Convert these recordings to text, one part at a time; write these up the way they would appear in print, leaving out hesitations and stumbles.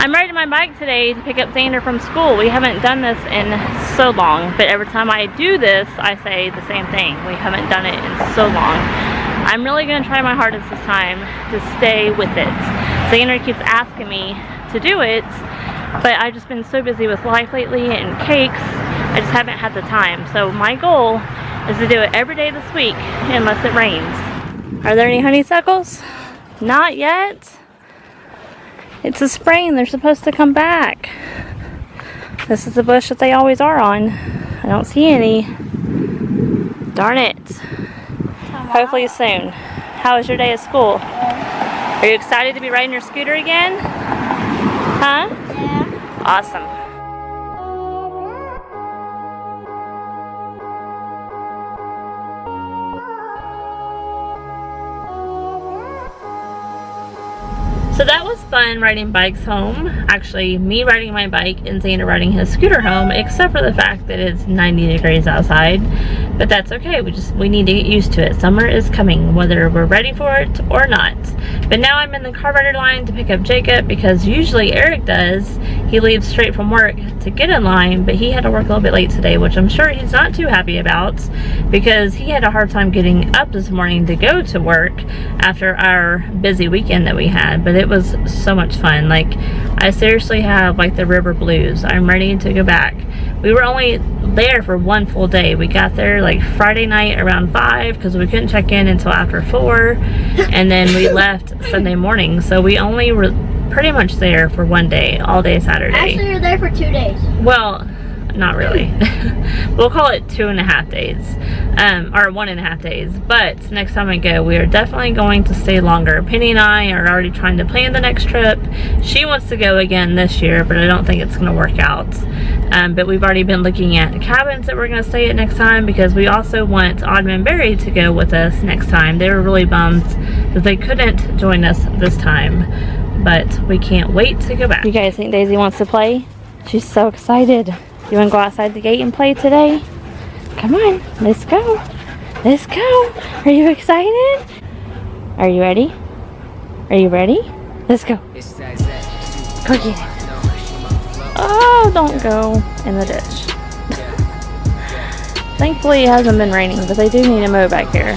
I'm riding my bike today to pick up Xander from school. We haven't done this in so long, but every time I do this, I say the same thing. We haven't done it in so long. I'm really going to try my hardest this time to stay with it. Xander keeps asking me to do it, but I've just been so busy with life lately and cakes, I just haven't had the time. So my goal is to do it every day this week, unless it rains. Are there any honeysuckles? Not yet. It's a spring, they're supposed to come back. This is the bush that they always are on. I don't see any. Darn it. Hopefully soon. How was your day at school? Are you excited to be riding your scooter again? Huh? Yeah. Awesome. So that was fun, riding bikes home. Actually, me riding my bike and Xander riding his scooter home, except for the fact that it's 90 degrees outside. But that's okay, we need to get used to it. Summer is coming, whether we're ready for it or not. But now I'm in the car rider line to pick up Jacob, because usually Eric does. He leaves straight from work to get in line, but he had to work a little bit late today, which I'm sure he's not too happy about, because he had a hard time getting up this morning to go to work after our busy weekend that we had. But it was so much fun. Like, I seriously have like the river blues. I'm ready to go back. We were only there for one full day. We got there like Friday night around 5 because we couldn't check in until after 4, and then we left Sunday morning. So we only were pretty much there for one day, all day Saturday. Actually, you're there for 2 days. Well, not really. We'll call it 2.5 days, or 1.5 days. But next time I go, we are definitely going to stay longer. Penny and I are already trying to plan the next trip. She wants to go again this year, but I don't think it's going to work out. But we've already been looking at cabins that we're going to stay at next time, because we also want Audman and Barry to go with us next time. They were really bummed that they couldn't join us this time, but we can't wait to go back. You guys think Daisy wants to play? She's so excited. You want to go outside the gate and play today? Come on, let's go. Let's go. Are you excited? Are you ready? Are you ready? Let's go. Go get it. Oh, don't go in the ditch. Thankfully it hasn't been raining, but they do need to mow back here.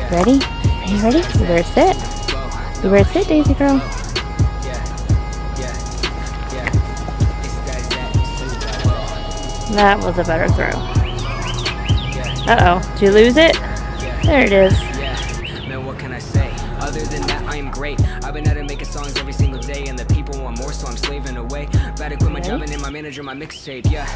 Ready? Are you ready? You better sit. You better sit, Daisy girl. That was a better throw. Uh-oh. Did you lose it? There it is. Man, what can I say? Other than that, I am great. I've been out and making songs every single day, and the people want more, so I'm slaving away. About to quit my job and in my manager my mixtape. Yeah,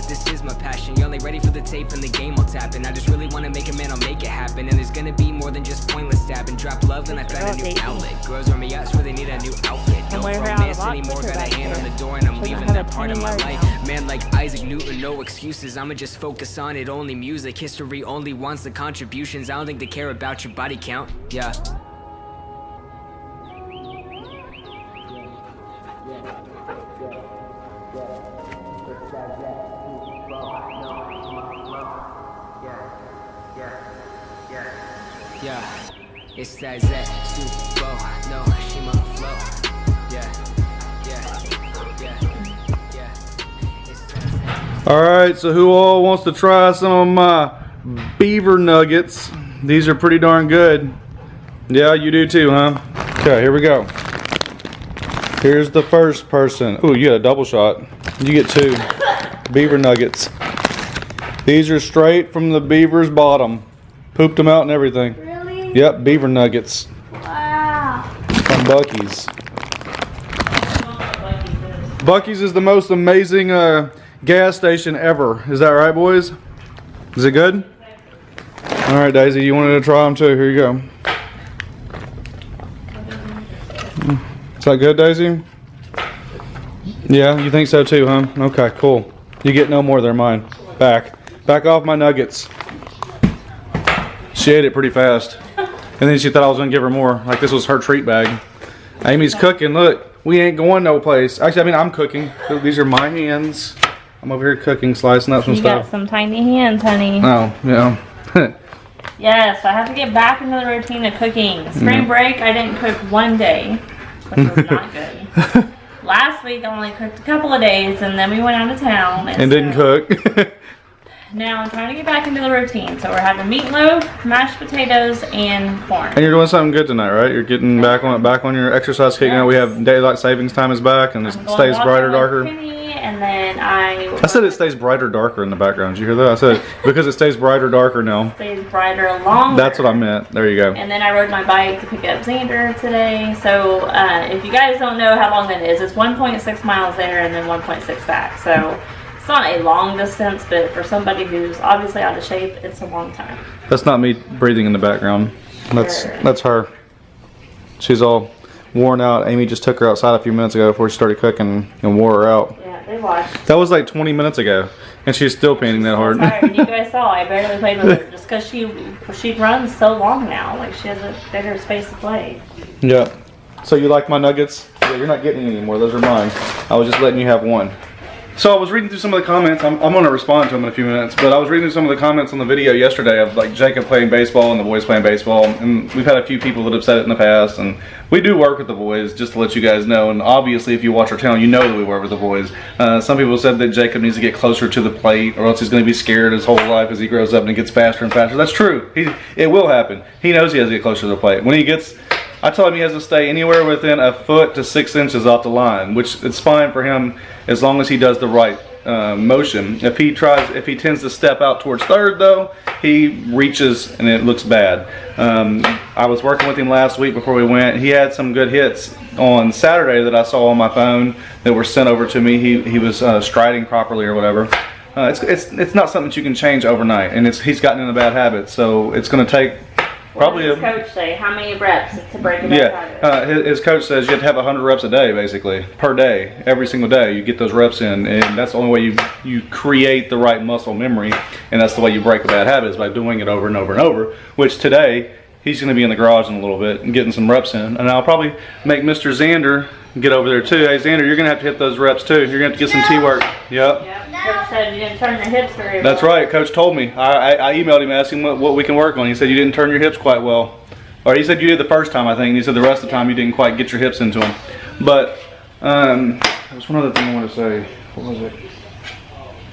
this is my passion. You're only ready for the tape and the game will tap in. I just really want to make it, man, I'll make it happen. And there's gonna be more than just pointless stabbing. Drop love and I found a new outlet. Girls wear me out, swear they need a new outfit. No romance anymore, got a hand on the door and I'm leaving that part of my life. Man, like Isaac Newton, no excuses. I'ma just focus on it, only music. History only wants the contributions. I don't think they care about your body count. Yeah. Yeah, it's that super no Shima flow. All right, so who all wants to try some of my beaver nuggets? These are pretty darn good. Yeah, you do too, huh? Okay, here we go. Here's the first person. Ooh, you get a double shot. You get 2 beaver nuggets. These are straight from the beaver's bottom. Pooped them out and everything. Really? Yep, beaver nuggets. Wow. From Buc-ee's. Buc-ee's is the most amazing gas station ever. Is that right, boys? Is it good? All right, Daisy, you wanted to try them too. Here you go. Is that good, Daisy? Yeah, you think so too, huh? Okay, cool. You get no more. They're mine. Back off my nuggets. She ate it pretty fast. And then she thought I was gonna give her more. Like this was her treat bag. Amy's cooking, look. We ain't going no place. Actually, I mean, I'm cooking. These are my hands. I'm over here cooking, slicing up some stuff. You got some tiny hands, honey. Oh, yeah. Yes, I have to get back into the routine of cooking. Spring break, I didn't cook one day, which was not good. Last week, I only cooked a couple of days, and then we went out of town. And didn't cook. Now I'm trying to get back into the routine. So we're having meatloaf, mashed potatoes, and corn. And you're doing something good tonight, right? You're getting back on your exercise kick. Yes. You know, we have daylight savings time is back, and it stays brighter, darker. And then I said it stays brighter, darker in the background. Did you hear that? I said because it stays brighter, darker now. Stays brighter longer. That's what I meant. There you go. And then I rode my bike to pick up Xander today. So if you guys don't know how long that is, it's 1.6 miles there and then 1.6 back. So it's not a long distance, but for somebody who's obviously out of shape, it's a long time. That's not me breathing in the background. That's her. She's all worn out. Amy just took her outside a few minutes ago before she started cooking and wore her out. Yeah, they watched. That was like 20 minutes ago, and she's still painting that hard. Tired. You guys saw I barely played with her just because she runs so long now. Like she has a bigger space to play. Yeah. So you like my nuggets? Yeah, you're not getting any anymore. Those are mine. I was just letting you have one. So I was reading through some of the comments. I'm going to respond to them in a few minutes, but I was reading through some of the comments on the video yesterday of like Jacob playing baseball and the boys playing baseball, and we've had a few people that have said it in the past, and we do work with the boys, just to let you guys know, and obviously if you watch our channel, you know that we work with the boys. Some people said that Jacob needs to get closer to the plate, or else he's going to be scared his whole life as he grows up and gets faster and faster. That's true. It will happen. He knows he has to get closer to the plate. I told him he has to stay anywhere within a foot to 6 inches off the line, which it's fine for him as long as he does the right motion. If he tends to step out towards third though, he reaches and it looks bad. I was working with him last week before we went. He had some good hits on Saturday that I saw on my phone that were sent over to me. He was striding properly or whatever. It's not something that you can change overnight, and he's gotten in a bad habit, so it's going to take probably. What does his coach say? How many reps to break a bad habit? His coach says you have to have 100 reps a day, basically, per day, every single day. You get those reps in, and that's the only way you create the right muscle memory, and that's the way you break a bad habit is by doing it over and over and over. Which today he's going to be in the garage in a little bit and getting some reps in, and I'll probably make Mr. Xander get over there too. Hey Xander, you're going to have to hit those reps too. You're going to have to get some T work. Yep. Coach said you didn't turn your hips very well. That's right. Coach told me. I emailed him asking what we can work on. He said you didn't turn your hips quite well. Or he said you did the first time, I think. And he said the rest of the time you didn't quite get your hips into them. But there was one other thing I wanted to say. What was it?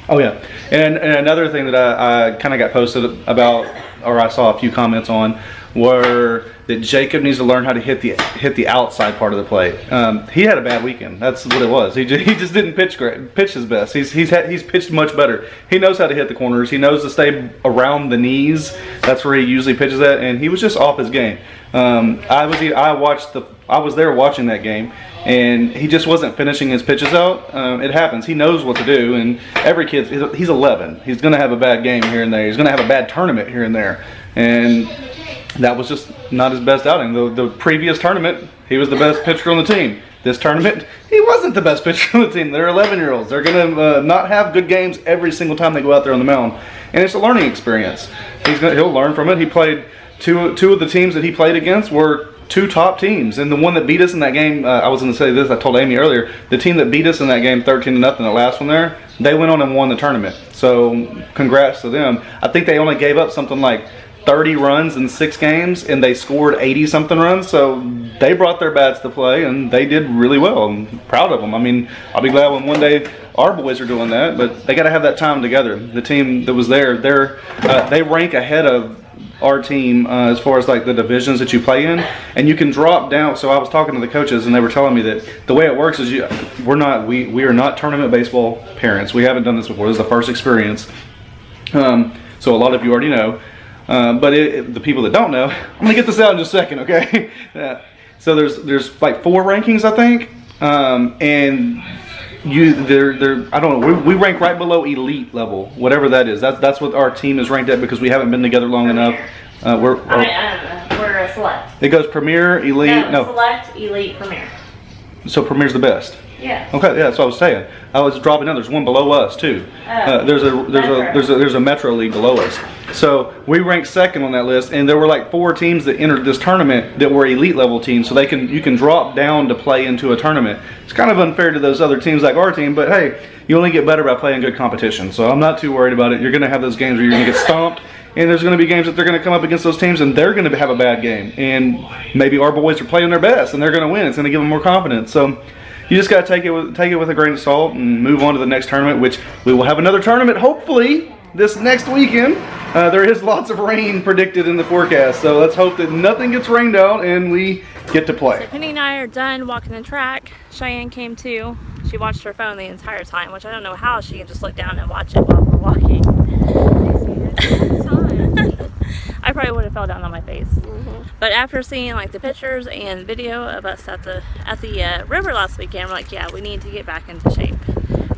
Oh yeah. And another thing that I kind of got posted about, or I saw a few comments on, were that Jacob needs to learn how to hit the outside part of the plate. He had a bad weekend. That's what it was. He just didn't pitch his best. He's pitched much better. He knows how to hit the corners. He knows to stay around the knees. That's where he usually pitches at, and he was just off his game. I was there watching that game, and he just wasn't finishing his pitches out. It happens. He knows what to do, and every kid, he's 11. He's going to have a bad game here and there. He's going to have a bad tournament here and there, and that was just not his best outing. The previous tournament, he was the best pitcher on the team. This tournament, he wasn't the best pitcher on the team. They're 11-year-olds. They're going to not have good games every single time they go out there on the mound. And it's a learning experience. He'll learn from it. He played two of the teams that he played against were two top teams. And the one that beat us in that game, I was going to say this, I told Amy earlier, the team that beat us in that game 13-0, the last one there, they went on and won the tournament. So congrats to them. I think they only gave up something like 30 runs in 6 games, and they scored 80-something runs, so they brought their bats to play, and they did really well. I'm proud of them. I mean, I'll be glad when one day our boys are doing that, but they got to have that time together. The team that was there, they rank ahead of our team as far as like the divisions that you play in, and you can drop down. So I was talking to the coaches, and they were telling me that the way it works is we are not tournament baseball parents. We haven't done this before. This is the first experience. So a lot of you already know. But the people that don't know, I'm gonna get this out in just a second, okay? So there's like 4 rankings, I think, and I don't know. We rank right below elite level, whatever that is. That's what our team is ranked at because we haven't been together long enough. We're a select. It goes Premier, Elite. No, Select, Elite, Premier. So Premier's the best. Yeah. Okay, yeah, that's what I was saying. I was dropping down. There's one below us too. There's a Metro League below us. So we ranked second on that list, and there were like 4 teams that entered this tournament that were elite level teams. So you can drop down to play into a tournament. It's kind of unfair to those other teams like our team, but hey, you only get better by playing good competition. So I'm not too worried about it. You're going to have those games where you're going to get stomped, and there's going to be games that they're going to come up against those teams and they're going to have a bad game, and maybe our boys are playing their best and they're going to win. It's going to give them more confidence. So you just got to take it with a grain of salt and move on to the next tournament, which we will have another tournament hopefully this next weekend. There is lots of rain predicted in the forecast, so let's hope that nothing gets rained out and we get to play. So Penny and I are done walking the track. Cheyenne came too. She watched her phone the entire time, which I don't know how she can just look down and watch it while we're walking. I probably would have fell down on my face. But after seeing like the pictures and video of us at the river last weekend, we're like, yeah, we need to get back into shape.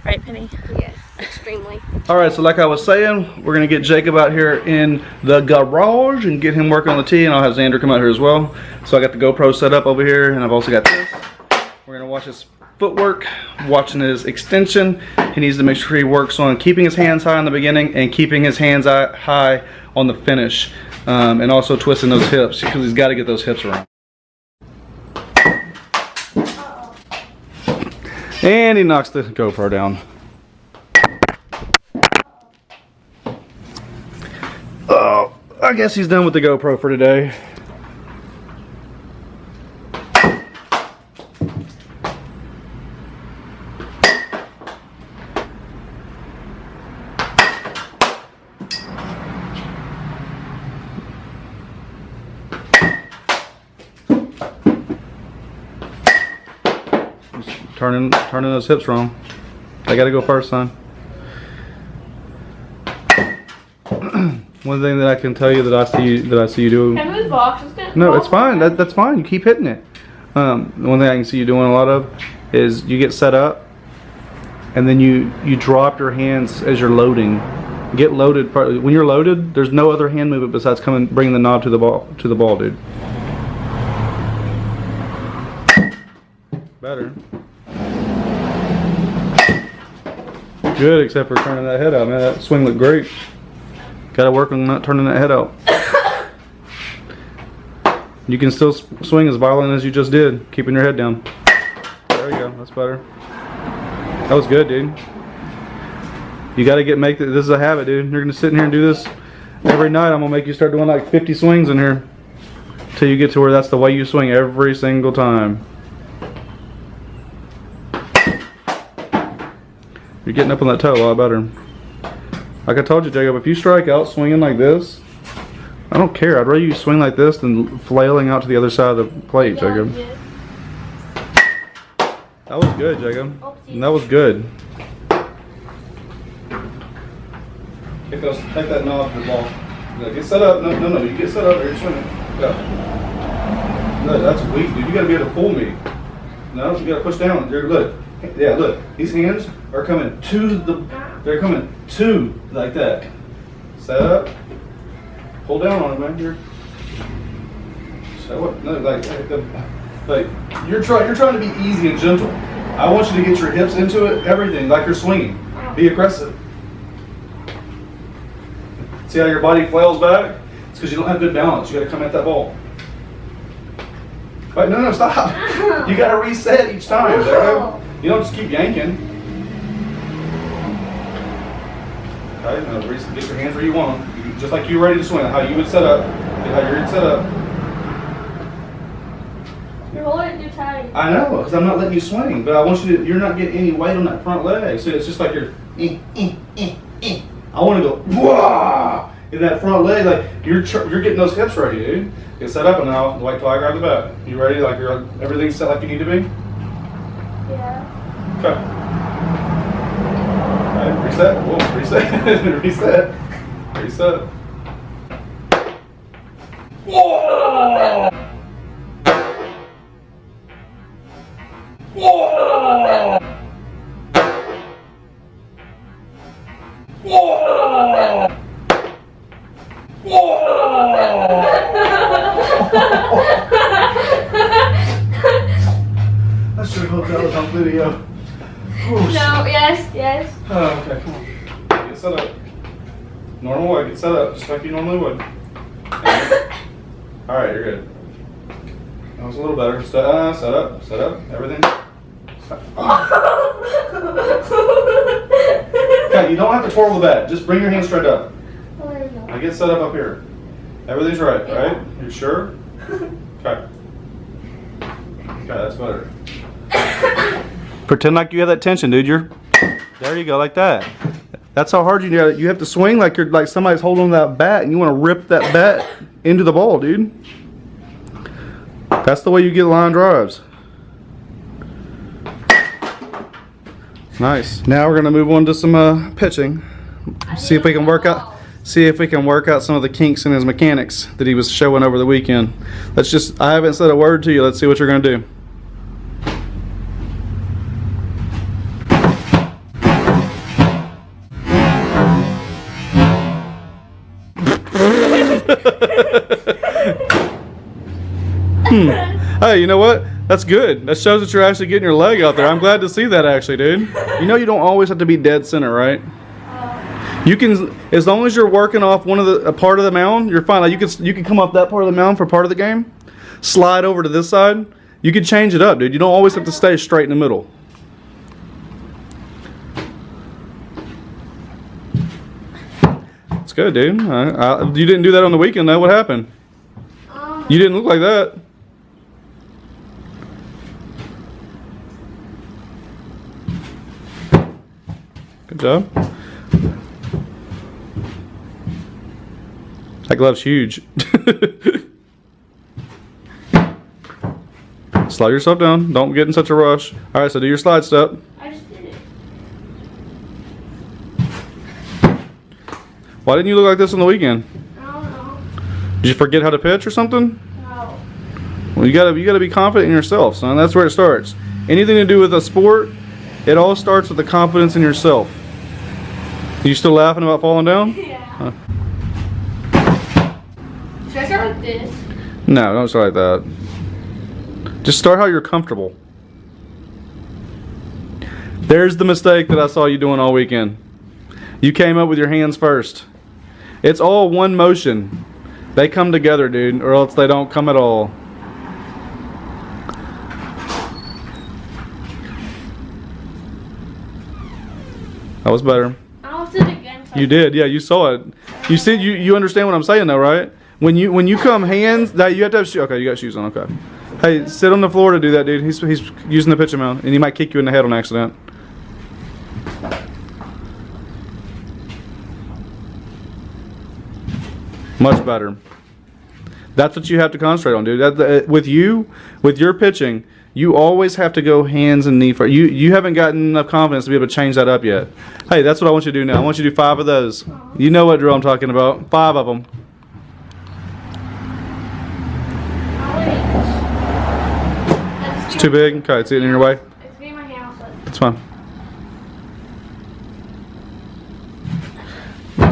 Right, Penny? Yes, extremely. All right, so like I was saying, we're gonna get Jacob out here in the garage and get him working on the tee, and I'll have Xander come out here as well. So I got the GoPro set up over here, and I've also got this. We're gonna watch his footwork, watching his extension. He needs to make sure he works on keeping his hands high in the beginning and keeping his hands high on the finish, and also twisting those hips, because he's got to get those hips around. And he knocks the GoPro down. Oh, I guess he's done with the GoPro for today. Turning those hips wrong. I gotta go first, son. One thing that I can tell you that I see you do. Can I move boxes? No, it's fine. That's fine. You keep hitting it. One thing I can see you doing a lot of is you get set up, and then you drop your hands as you're loading. Get loaded. When you're loaded, there's no other hand movement besides bringing the knob to the ball, dude. Better. Good, except for turning that head out, man. That swing looked great. Gotta work on not turning that head out. You can still swing as violent as you just did, keeping your head down. There you go, that's better. That was good, dude. You gotta this is a habit, dude. You're gonna sit in here and do this every night. I'm gonna make you start doing like 50 swings in here till you get to where that's the way you swing every single time. You're getting up on that toe a lot better. Like I told you, Jacob, if you strike out swinging like this, I don't care. I'd rather you swing like this than flailing out to the other side of the plate, Jacob. That was good, Jacob. And that was good. Take that knob to the ball. Get set up. No. You get set up or you're swinging. Go. No, that's weak, dude. You gotta be able to pull me. No, you gotta push down. Look. Yeah, look. These hands are coming they're coming to like that. Set up. Pull down on it, man. So what? No, like you're trying to be easy and gentle. I want you to get your hips into it, everything, like you're swinging. Be aggressive. See how your body flails back? It's because you don't have good balance. You got to come at that ball. Wait, no, stop. You got to reset each time. There. You don't just keep yanking. Okay, now get your hands where you want them. Just like you're ready to swing. How you would set up. How you're set up. You're holding it too tight. I know, because I'm not letting you swing. But I want you to, you're not getting any weight on that front leg. So it's just like you're, I want to go, wah! In that front leg, like you're getting those hips ready, dude. Get set up and now wait till I grab the bat. You ready? Like everything's set like you need to be? Yeah. Okay. Alright, reset. Whoa, reset. Reset. Whoa! Whoa! Whoa! Whoa! I should have hoped that was on video. Whoosh. No, yes. Oh, okay, come on. Get set up. Normal way, get set up, just like you normally would. Alright, you're good. That was a little better. Set up, everything. Okay, you don't have to twirl the bat. Just bring your hands straight up. Now get set up here. Everything's right, right? You sure? Okay. Okay, that's better. Pretend like you have that tension, dude. There you go, like that. That's how hard you do it. You have to swing like you're like somebody's holding that bat and you want to rip that bat into the ball, dude. That's the way you get line drives. Nice. Now we're gonna move on to some pitching. See if we can work out some of the kinks in his mechanics that he was showing over the weekend. I haven't said a word to you. Let's see what you're gonna do. Hey, you know what? That's good. That shows that you're actually getting your leg out there. I'm glad to see that, actually, dude. You know you don't always have to be dead center, right? You can, as long as you're working off a part of the mound, you're fine. Like you can come up that part of the mound for part of the game, slide over to this side. You can change it up, dude. You don't always have to stay straight in the middle. It's good, dude. You didn't do that on the weekend, though. What happened? You didn't look like that. Good job. That glove's huge. Slow yourself down. Don't get in such a rush. All right, so do your slide step. I just did it. Why didn't you look like this on the weekend? I don't know. Did you forget how to pitch or something? No. Well, you gotta be confident in yourself, son. That's where it starts. Anything to do with a sport, it all starts with the confidence in yourself. You still laughing about falling down? Yeah. Huh. Should I start like this? No, don't start like that. Just start how you're comfortable. There's the mistake that I saw you doing all weekend. You came up with your hands first. It's all one motion. They come together, dude, or else they don't come at all. That was better. I'll do it again. You did, yeah, you saw it. You see, you understand what I'm saying though, right? When you come hands, that you have to have shoes. Okay, you got shoes on. Okay. Hey, sit on the floor to do that, dude. He's using the pitching mound, and he might kick you in the head on accident. Much better. That's what you have to concentrate on, dude. With your pitching, you always have to go hands and knee first. You haven't gotten enough confidence to be able to change that up yet. Hey, that's what I want you to do now. I want you to do 5 of those. You know what drill I'm talking about. 5 of them. It's too big? Okay, it's getting in your way? It's getting my hand off it. It's fine.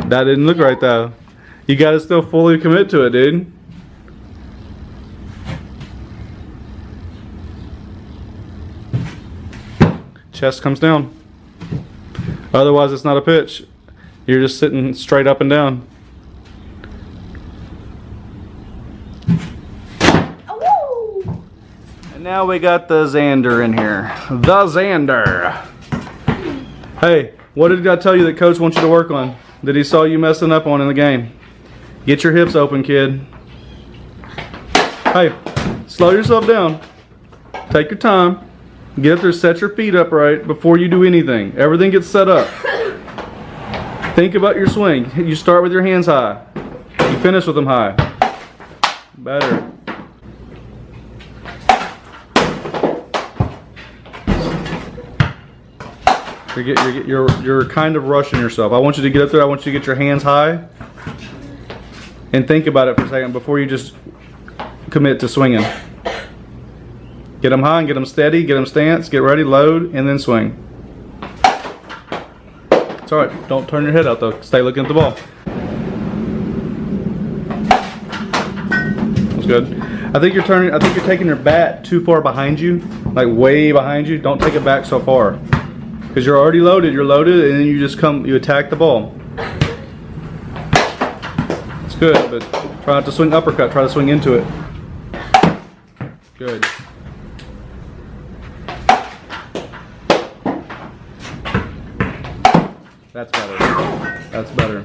That didn't look right though. You gotta still fully commit to it, dude. Chest comes down. Otherwise it's not a pitch. You're just sitting straight up and down. Oh! And now we got the Xander in here. The Xander. Hey, what did I tell you that coach wants you to work on? That he saw you messing up on in the game? Get your hips open, kid. Hey, slow yourself down. Take your time. Get up there, set your feet upright before you do anything. Everything gets set up. Think about your swing. You start with your hands high. You finish with them high. Better. You're kind of rushing yourself. I want you to get up there. I want you to get your hands high. And think about it for a second before you just commit to swinging. Get them high and get them steady, get them stance, get ready, load, and then swing. It's alright, don't turn your head out though. Stay looking at the ball. That's good. I think you're taking your bat too far behind you, like way behind you. Don't take it back so far. Because you're already loaded, and then you attack the ball. It's good, but try not to swing uppercut, try to swing into it. Good. That's better. That's better.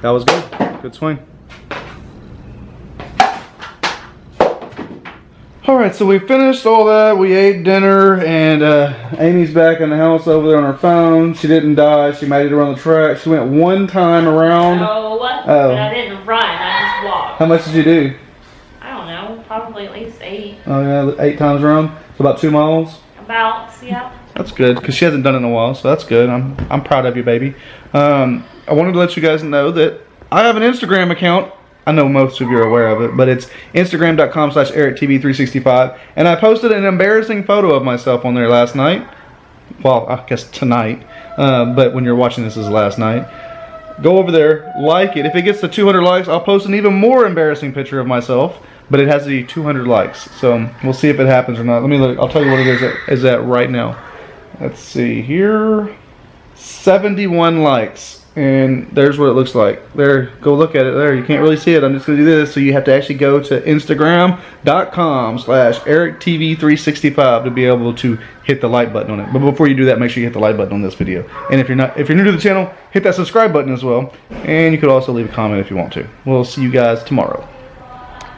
That was good. Good swing. Alright, so we finished all that. We ate dinner, and Amy's back in the house over there on her phone. She didn't die. She made it around the track. She went one time around. Oh, but I didn't run. I just walked. How much did you do? I don't know. Probably at least 8. Oh yeah, 8 times around. So about 2 miles. About, yeah. That's good, because she hasn't done it in a while, so that's good. I'm proud of you, baby. I wanted to let you guys know that I have an Instagram account. I know most of you are aware of it, but it's Instagram.com/ERIKTV365, and I posted an embarrassing photo of myself on there last night. Well, I guess tonight, but when you're watching this is last night. Go over there, like it. If it gets to 200 likes, I'll post an even more embarrassing picture of myself, but it has to be 200 likes. So we'll see if it happens or not. Let me look. I'll tell you what it is at right now. Let's see here. 71 likes. And there's what it looks like. There, go look at it there. You can't really see it. I'm just going to do this. So you have to actually go to Instagram.com/ERIKTV365 to be able to hit the like button on it. But before you do that, make sure you hit the like button on this video. And if you're new to the channel, hit that subscribe button as well. And you could also leave a comment if you want to. We'll see you guys tomorrow.